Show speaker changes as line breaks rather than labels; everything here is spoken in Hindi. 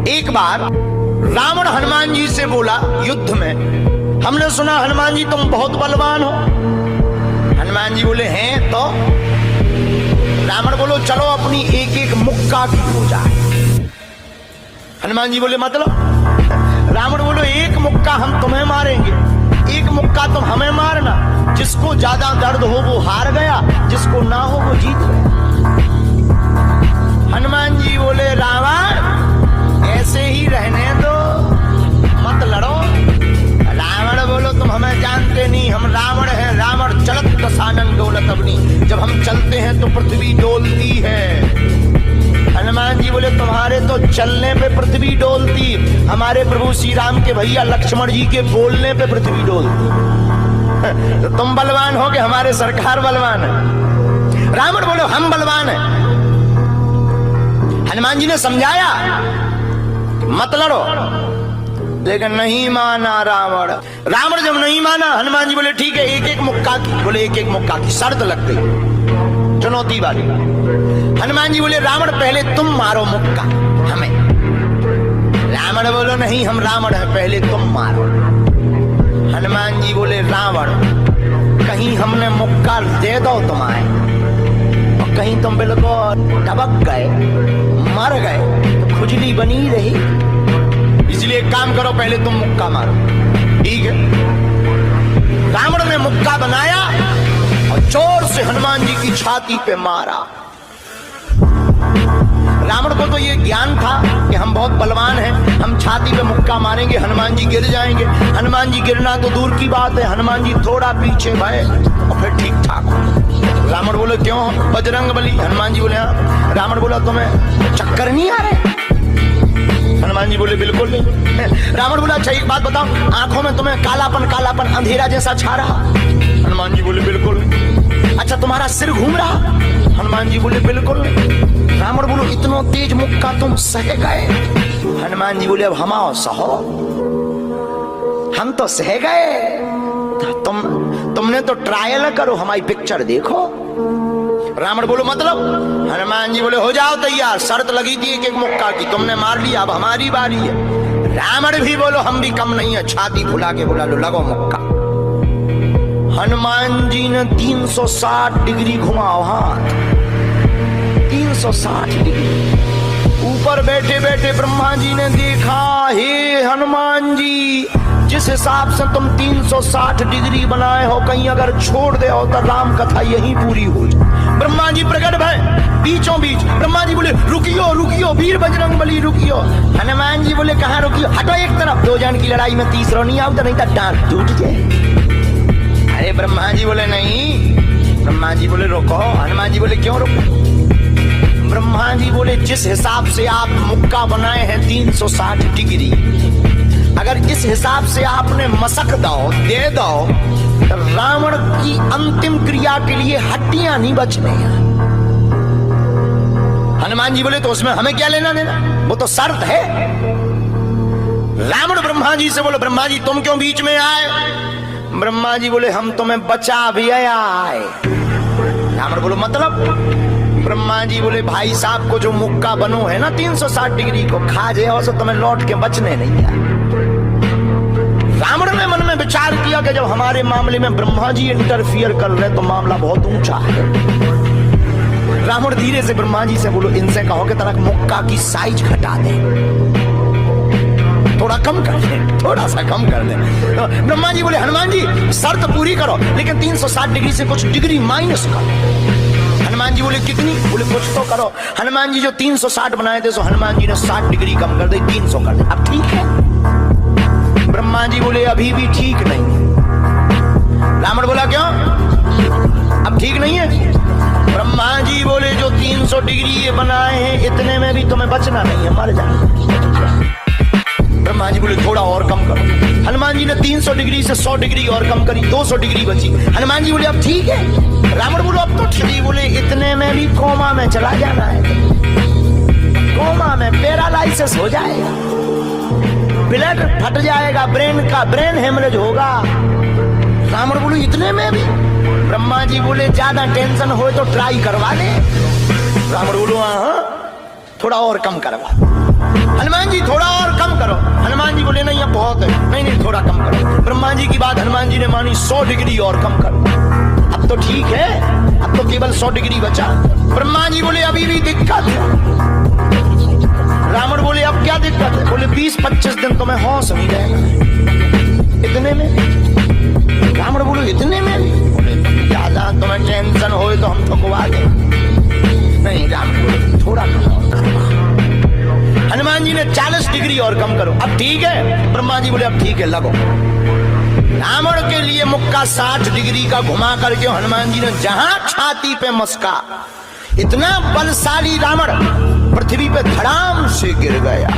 एक बार रावण हनुमान जी से बोला युद्ध में, हमने सुना हनुमान जी तुम बहुत बलवान हो। हनुमान जी बोले हैं तो? रावण बोलो चलो अपनी एक एक मुक्का की हो जाए। हनुमान जी बोले मतलब? रावण बोलो एक मुक्का हम तुम्हें मारेंगे, एक मुक्का तुम हमें मारना। जिसको ज्यादा दर्द हो वो हार गया, जिसको ना हो वो जीत गया। हनुमान जी बोले रावण ऐसे ही रहने दो, मत लड़ो। रावण बोलो तुम हमें जानते नहीं, हम रावण हैं। रावण चलत दसानन डोलत अपनी, जब हम चलते हैं तो पृथ्वी डोलती है। हनुमान जी बोले तुम्हारे तो चलने पे पृथ्वी डोलती, हमारे प्रभु श्री राम के भैया लक्ष्मण जी के बोलने पे पृथ्वी डोलती। तो तुम बलवान हो कि हमारे सरकार बलवान है? रावण बोलो हम बलवान हैं। हनुमान जी ने समझाया मत लड़ो, लेकिन नहीं माना रावण। रावण जब नहीं माना, हनुमान जी बोले ठीक है एक एक मुक्का की। बोले एक एक मुक्का की शर्त लग गई, चुनौती वाली। हनुमान जी बोले रावण पहले तुम मारो मुक्का हमें। रावण बोलो नहीं हम रावण हैं, पहले तुम मारो। हनुमान जी बोले रावण कहीं हमने मुक्का दे दो तुम्हारे और कहीं तुम बिल्कुल टबक गए, मर गए तो खुजली बनी रही, इसलिए एक काम करो पहले तुम मुक्का मारो। ठीक है। रावण ने मुक्का बनाया और जोर से हनुमान जी की छाती पे मारा। रावण को तो ये ज्ञान था कि हम बहुत बलवान हैं, हम छाती पे मुक्का मारेंगे हनुमान जी गिर जाएंगे। हनुमान जी गिरना तो दूर की बात है, हनुमान जी थोड़ा पीछे भय और फिर ठीक ठाक हो। रावण बोले क्यों बजरंग बली? हनुमान जी बोले हाँ। रावण बोला तुम्हें चक्कर नहीं आ रहे? हनुमान जी बोले बिल्कुल नहीं। रावण बोला अच्छा एक बात बताओ, आंखों में तुम्हें कालापन कालापन अंधेरा जैसा छा रहा? हनुमान जी बोले बिल्कुल नहीं। अच्छा तुम्हारा सिर घूम रहा? हनुमान जी बोले बिल्कुल नहीं। रावण बोलो इतना तेज मुक्का तुम सह गए? हनुमान जी बोले अब हम आओ सहो, हम तो सह गए, तुमने तो ट्रायल करो, हमारी पिक्चर देखो। रावण बोलो मतलब? हनुमान जी बोले हो जाओ तैयार, शर्त लगी थी एक एक मुक्का की, तुमने मार लिया, अब हमारी बारी है। रावण भी बोलो हम भी कम नहीं है, छाती फुला के बोला लो लगो मुक्का। हनुमान जी ने 360 डिग्री घुमाओ हाथ, 360 डिग्री। ऊपर बैठे बैठे ब्रह्मा जी ने देखा, हे हनुमान जी जिस हिसाब से तुम 360 डिग्री बनाए हो, कहीं अगर छोड़ दे हो तो राम कथा यहीं पूरी हो जाए। ब्रह्मा जी प्रकट भय बीचों बीच। ब्रह्मा जी बोले रुकियो रुकियो वीर बजरंग बली रुकियो। हनुमान जी बोले कहाँ रुकियो? हटो एक तरफ, दो जन की लड़ाई में तीसरा नहीं आओ तो नहीं तो डांट टूट जाए। अरे ब्रह्मा जी बोले नहीं। ब्रह्मा जी बोले रुको। हनुमान जी बोले क्यों रुको? ब्रह्मा जी बोले जिस हिसाब से आप मुक्का बनाए हैं 360 डिग्री, अगर इस हिसाब से आपने मसक दो दे दो तो रावण की अंतिम क्रिया के लिए हड्डियां नहीं बचने। हनुमान जी बोले तो उसमें हमें क्या लेना देना, वो तो शर्त है। रावण ब्रह्मा जी से बोले ब्रह्मा जी तुम क्यों बीच में आए? ब्रह्मा जी बोले हम तुम्हें बचा भी आए। रावण बोलो मतलब? ब्रह्मा जी बोले भाई साहब को जो मुक्का बनो है ना 360 डिग्री को खा जाओ तो तुम्हें लौट के बचने नहीं आए। रावण ने मन में विचार किया कि जब हमारे मामले में ब्रह्मा जी इंटरफियर कर रहे तो मामला बहुत ऊंचा है। रावण धीरे से ब्रह्मा जी से बोलो इनसे कहो कि तरह मुक्का की साइज घटा दे, थोड़ा कम कर दे, थोड़ा सा कम कर दे। तो ब्रह्मा जी बोले हनुमान जी शर्त पूरी करो लेकिन 360 डिग्री से कुछ डिग्री माइनस करो। हनुमान जी बोले कितनी? बोले कुछ तो करो। हनुमान जी जो 360 बनाए थे सो हनुमान जी ने 60 डिग्री कम कर दी, 300 कर दे। अब ठीक है? ब्रह्मा जी बोले अभी भी ठीक नहीं। रावण बोला क्यों? अब ठीक नहीं है? ब्रह्मा जी बोले जो 300 डिग्री ये बनाए हैं इतने में भी तुम्हें बचना नहीं है, मर जाना। ब्रह्मा जी बोले थोड़ा और कम करो। हनुमान जी ने 300 डिग्री से 100 डिग्री और कम करी, 200 डिग्री बची। हनुमान जी बोले अब ठीक है? रावण बोलो अब तो ठीक। बोले इतने में भी कोमा में चला जाना है, कोमा में पैरालाइसिस हो जाएगा, ब्लड फट जाएगा, ब्रेन हेमरेज होगा। रावण बोले इतने में भी? ब्रह्मा जी बोले ज्यादा टेंशन हो तो ट्राई करवा ले। रावण बोलो हाँ थोड़ा और कम करवा। हनुमान जी थोड़ा ब्रह्मा जी की बात हनुमान जी ने मानी, 100 डिग्री और कम कर। अब तो ठीक है, अब तो केवल 100 डिग्री बचा। ब्रह्मा जी बोले अभी भी दिक्कत है। रावण बोले अब क्या दिक्कत है? बोले 20-25 दिन तो मैं होश नहीं रहेगा। इतने में? रावण बोले इतने में? बोले ज्यादा तुम्हें टेंशन हो तो हम ठुकवा दें। नहीं, रावण बोले थोड़ा कम। हनुमान जी ने 40 डिग्री और कम करो। अब ठीक है? ब्रह्मा जी बोले अब ठीक है, लगो। रावण के लिए मुक्का 60 डिग्री का घुमा करके हनुमान जी ने जहां छाती पे मस्का, इतना बलशाली रावण पृथ्वी पे धड़ाम से गिर गया।